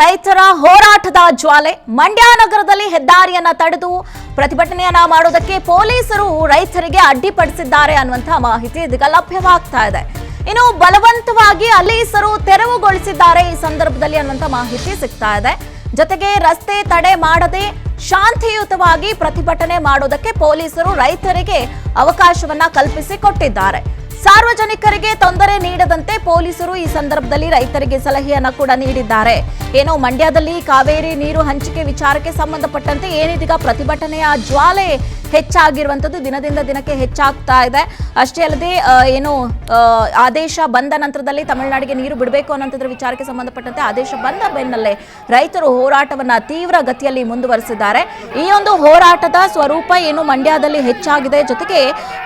ರೈತರ ಹೋರಾಟದ ಜ್ವಾಲೆ ಮಂಡ್ಯ ನಗರದಲ್ಲಿ ಹೆದ್ದಾರಿಯನ್ನ ತಡೆದು ಪ್ರತಿಭಟನೆಯನ್ನ ಮಾಡೋದಕ್ಕೆ ಪೊಲೀಸರು ರೈತರಿಗೆ ಅಡ್ಡಿಪಡಿಸಿದ್ದಾರೆ ಅನ್ನುವಂತಹ ಮಾಹಿತಿ ಇದೀಗ ಲಭ್ಯವಾಗ್ತಾ ಇದೆ. ಇನ್ನು ಬಲವಂತವಾಗಿ ಅಲೀಸರು ತೆರವುಗೊಳಿಸಿದ್ದಾರೆ ಈ ಸಂದರ್ಭದಲ್ಲಿ ಅನ್ನುವಂತಹ ಮಾಹಿತಿ ಸಿಗ್ತಾ ಇದೆ. ಜೊತೆಗೆ ರಸ್ತೆ ತಡೆ ಮಾಡದೆ ಶಾಂತಿಯುತವಾಗಿ ಪ್ರತಿಭಟನೆ ಮಾಡೋದಕ್ಕೆ ಪೊಲೀಸರು ರೈತರಿಗೆ ಅವಕಾಶವನ್ನ ಕಲ್ಪಿಸಿಕೊಟ್ಟಿದ್ದಾರೆ. ಸಾರ್ವಜನಿಕರಿಗೆ ತೊಂದರೆ ನೀಡದಂತೆ ಪೊಲೀಸರು ಈ ಸಂದರ್ಭದಲ್ಲಿ ರೈತರಿಗೆ ಸಲಹೆಯನ್ನ ಕೂಡ ನೀಡಿದ್ದಾರೆ. ಏನೋ ಮಂಡ್ಯದಲ್ಲಿ ಕಾವೇರಿ ನೀರು ಹಂಚಿಕೆ ವಿಚಾರಕ್ಕೆ ಸಂಬಂಧಪಟ್ಟಂತೆ ಏನಿದೀಗ ಪ್ರತಿಭಟನೆಯ ಜ್ವಾಲೆ ಹೆಚ್ಚಾಗಿರುವಂತದ್ದು ದಿನದಿಂದ ದಿನಕ್ಕೆ ಹೆಚ್ಚಾಗ್ತಾ ಇದೆ. ಅಷ್ಟೇ ಅಲ್ಲದೆ ಆದೇಶ ಬಂದ ನಂತರದಲ್ಲಿ ತಮಿಳುನಾಡಿಗೆ ನೀರು ಬಿಡಬೇಕು ಅನ್ನೋದ್ರ ವಿಚಾರಕ್ಕೆ ಸಂಬಂಧಪಟ್ಟಂತೆ ಆದೇಶ ಬಂದ ಬೆನ್ನಲ್ಲೇ ರೈತರು ಹೋರಾಟವನ್ನ ತೀವ್ರ ಗತಿಯಲ್ಲಿ ಮುಂದುವರೆಸಿದ್ದಾರೆ. ಈ ಒಂದು ಹೋರಾಟದ ಸ್ವರೂಪ ಏನು ಮಂಡ್ಯದಲ್ಲಿ ಹೆಚ್ಚಾಗಿದೆ. ಜೊತೆಗೆ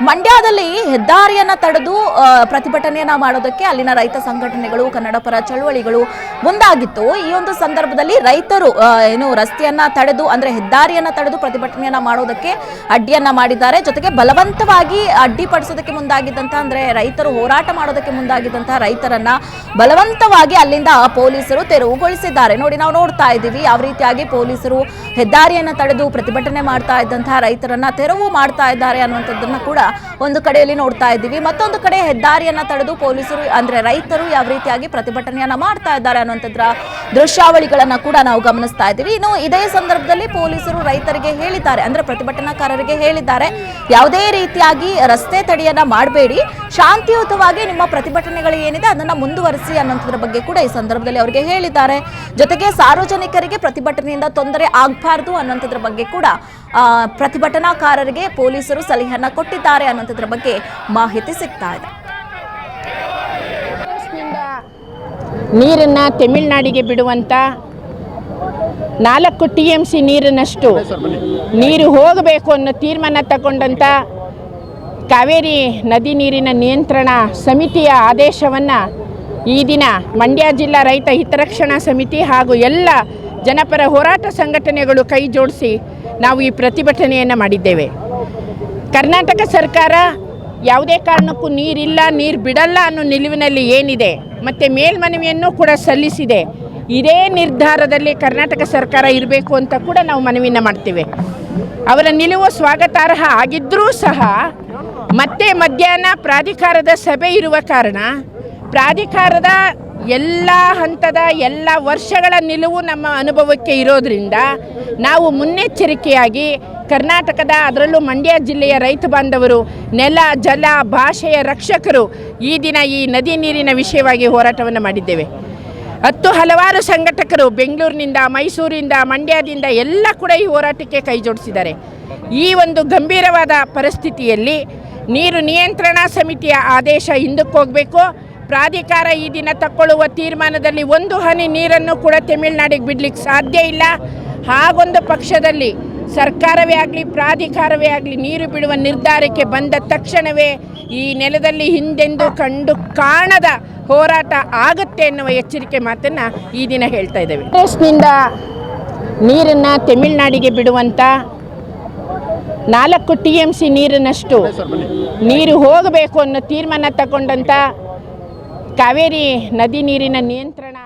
ಮಂಡ್ಯದಲ್ಲಿ ಹೆದ್ದಾರಿಯನ್ನ ತಡೆದು ಪ್ರತಿಭಟನೆಯನ್ನ ಮಾಡೋದಕ್ಕೆ ಅಲ್ಲಿನ ರೈತ ಸಂಘಟನೆಗಳು, ಕನ್ನಡ ಪರ ಚಳುವಳಿಗಳು ಮುಂದಾಗಿತ್ತು. ಈ ಒಂದು ಸಂದರ್ಭದಲ್ಲಿ ರೈತರು ರಸ್ತೆಯನ್ನ ತಡೆದು ಅಂದ್ರೆ ಹೆದ್ದಾರಿಯನ್ನ ತಡೆದು ಪ್ರತಿಭಟನೆಯನ್ನ ಮಾಡೋದಕ್ಕೆ ಅಡ್ಡಿಯನ್ನ ಮಾಡಿದ್ದಾರೆ. ಜೊತೆಗೆ ಬಲವಂತವಾಗಿ ಅಡ್ಡಿಪಡಿಸೋದಕ್ಕೆ ಮುಂದಾಗಿದ್ದಂತ ಅಂದ್ರೆ ರೈತರು ಹೋರಾಟ ಮಾಡೋದಕ್ಕೆ ಮುಂದಾಗಿದ್ದಂತಹ ರೈತರನ್ನ ಬಲವಂತವಾಗಿ ಅಲ್ಲಿಂದ ಪೊಲೀಸರು ತೆರವುಗೊಳಿಸಿದ್ದಾರೆ. ನೋಡಿ, ನಾವು ನೋಡ್ತಾ ಇದ್ದೀವಿ ಯಾವ ರೀತಿಯಾಗಿ ಪೊಲೀಸರು ಹೆದ್ದಾರಿಯನ್ನ ತಡೆದು ಪ್ರತಿಭಟನೆ ಮಾಡ್ತಾ ಇದ್ದಂತಹ ರೈತರನ್ನ ತೆರವು ಮಾಡ್ತಾ ಇದ್ದಾರೆ ಅನ್ನುವಂಥದ್ದನ್ನ ಕೂಡ ಒಂದು ಕಡೆಯಲ್ಲಿ ನೋಡ್ತಾ ಇದ್ದೀವಿ. ಮತ್ತೊಂದು ಕಡೆ ಹೆದ್ದಾರಿಯನ್ನ ತಡೆದು ಪೊಲೀಸರು ಅಂದ್ರೆ ರೈತರು ಯಾವ ರೀತಿಯಾಗಿ ಪ್ರತಿಭಟನೆಯನ್ನ ಮಾಡ್ತಾ ಇದ್ದಾರೆ ಅನ್ನುವಂಥದ್ರ ದೃಶ್ಯಾವಳಿಗಳನ್ನ ಕೂಡ ನಾವು ಗಮನಿಸ್ತಾ ಇದ್ದೀವಿ. ಇನ್ನು ಇದೇ ಸಂದರ್ಭದಲ್ಲಿ ಪೊಲೀಸರು ರೈತರಿಗೆ ಹೇಳಿದ್ದಾರೆ, ಅಂದ್ರೆ ಪ್ರತಿಭಟನಾಕಾರರಿಗೆ ಹೇಳಿದ್ದಾರೆ, ಯಾವುದೇ ರೀತಿಯಾಗಿ ರಸ್ತೆ ತಡೆಯನ್ನ ಮಾಡಬೇಡಿ, ಶಾಂತಿಯುತವಾಗಿ ನಿಮ್ಮ ಪ್ರತಿಭಟನೆಗಳು ಏನಿದೆ ಅದನ್ನ ಮುಂದುವರಿಸಿ ಅನ್ನೋದ್ರ ಬಗ್ಗೆ ಕೂಡ ಈ ಸಂದರ್ಭದಲ್ಲಿ ಅವರಿಗೆ ಹೇಳಿದ್ದಾರೆ. ಜೊತೆಗೆ ಸಾರ್ವಜನಿಕರಿಗೆ ಪ್ರತಿಭಟನೆಯಿಂದ ತೊಂದರೆ ಆಗಬಾರ್ದು ಅನ್ನೋದ್ರ ಬಗ್ಗೆ ಕೂಡ ಪ್ರತಿಭಟನಾಕಾರರಿಗೆ ಪೊಲೀಸರು ಸಲಹೆಯನ್ನ ಕೊಟ್ಟಿದ್ದಾರೆ ಅನ್ನೋದ್ರ ಬಗ್ಗೆ ಮಾಹಿತಿ ಸಿಗ್ತಾ ಇದೆ. ನೀರನ್ನು ತಮಿಳುನಾಡಿಗೆ ಬಿಡುವಂಥ 4 TMC ನೀರಿನಷ್ಟು ನೀರು ಹೋಗಬೇಕು ಅನ್ನೋ ತೀರ್ಮಾನ ತಗೊಂಡಂಥ ಕಾವೇರಿ ನದಿ ನೀರಿನ ನಿಯಂತ್ರಣ ಸಮಿತಿಯ ಆದೇಶವನ್ನು ಈ ದಿನ ಮಂಡ್ಯ ಜಿಲ್ಲಾ ರೈತ ಹಿತರಕ್ಷಣಾ ಸಮಿತಿ ಹಾಗೂ ಎಲ್ಲ ಜನಪರ ಹೋರಾಟ ಸಂಘಟನೆಗಳು ಕೈ ಜೋಡಿಸಿ ನಾವು ಈ ಪ್ರತಿಭಟನೆಯನ್ನು ಮಾಡಿದ್ದೇವೆ. ಕರ್ನಾಟಕ ಸರ್ಕಾರ ಯಾವುದೇ ಕಾರಣಕ್ಕೂ ನೀರಿಲ್ಲ, ನೀರು ಬಿಡಲ್ಲ ಅನ್ನೋ ನಿಲುವಿನಲ್ಲಿ ಏನಿದೆ ಮತ್ತು ಮೇಲ್ಮನವಿಯನ್ನು ಕೂಡ ಸಲ್ಲಿಸಿದೆ. ಇದೇ ನಿರ್ಧಾರದಲ್ಲಿ ಕರ್ನಾಟಕ ಸರ್ಕಾರ ಇರಬೇಕು ಅಂತ ಕೂಡ ನಾವು ಮನವಿಯನ್ನು ಮಾಡ್ತೇವೆ. ಅವರ ನಿಲುವು ಸ್ವಾಗತಾರ್ಹ ಆಗಿದ್ದರೂ ಸಹ ಮತ್ತೆ ಮಧ್ಯಾಹ್ನ ಪ್ರಾಧಿಕಾರದ ಸಭೆ ಇರುವ ಕಾರಣ ಪ್ರಾಧಿಕಾರದ ಎಲ್ಲ ಹಂತದ ಎಲ್ಲ ವರ್ಷಗಳ ನಿಲುವು ನಮ್ಮ ಅನುಭವಕ್ಕೆ ಇರೋದರಿಂದ ನಾವು ಮುನ್ನೆಚ್ಚರಿಕೆಯಾಗಿ ಕರ್ನಾಟಕದ ಅದರಲ್ಲೂ ಮಂಡ್ಯ ಜಿಲ್ಲೆಯ ರೈತ ಬಾಂಧವರು, ನೆಲ ಜಲ ಭಾಷೆಯ ರಕ್ಷಕರು ಈ ದಿನ ಈ ನದಿ ನೀರಿನ ವಿಷಯವಾಗಿ ಹೋರಾಟವನ್ನು ಮಾಡಿದ್ದೇವೆ. ಹಲವಾರು ಸಂಘಟಕರು ಬೆಂಗಳೂರಿನಿಂದ, ಮೈಸೂರಿಂದ, ಮಂಡ್ಯದಿಂದ ಎಲ್ಲ ಕೂಡ ಈ ಹೋರಾಟಕ್ಕೆ ಕೈ ಜೋಡಿಸಿದ್ದಾರೆ. ಈ ಒಂದು ಗಂಭೀರವಾದ ಪರಿಸ್ಥಿತಿಯಲ್ಲಿ ನೀರು ನಿಯಂತ್ರಣಾ ಸಮಿತಿಯ ಆದೇಶ ಹಿಂದಕ್ಕೆ ಹೋಗಬೇಕು. ಪ್ರಾಧಿಕಾರ ಈ ದಿನ ತಗೊಳ್ಳುವ ತೀರ್ಮಾನದಲ್ಲಿ ಒಂದು ಹನಿ ನೀರನ್ನು ಕೂಡ ತಮಿಳುನಾಡಿಗೆ ಬಿಡಲಿಕ್ಕೆ ಸಾಧ್ಯ ಇಲ್ಲ. ಹಾಗೊಂದು ಪಕ್ಷದಲ್ಲಿ ಸರ್ಕಾರವೇ ಆಗಲಿ ಪ್ರಾಧಿಕಾರವೇ ಆಗಲಿ ನೀರು ಬಿಡುವ ನಿರ್ಧಾರಕ್ಕೆ ಬಂದ ತಕ್ಷಣವೇ ಈ ನೆಲದಲ್ಲಿ ಹಿಂದೆಂದೂ ಕಂಡು ಕಾಣದ ಹೋರಾಟ ಆಗುತ್ತೆ ಎನ್ನುವ ಎಚ್ಚರಿಕೆ ಮಾತನ್ನು ಈ ದಿನ ಹೇಳ್ತಾ ಇದ್ದೇವೆ. ಕಾಂಗ್ರೆಸ್ನಿಂದ ನೀರನ್ನು ತಮಿಳುನಾಡಿಗೆ ಬಿಡುವಂಥ 4 TMC ನೀರಿನಷ್ಟು ನೀರು ಹೋಗಬೇಕು ಅನ್ನೋ ತೀರ್ಮಾನ ತಗೊಂಡಂಥ ಕಾವೇರಿ ನದಿ ನೀರಿನ ನಿಯಂತ್ರಣ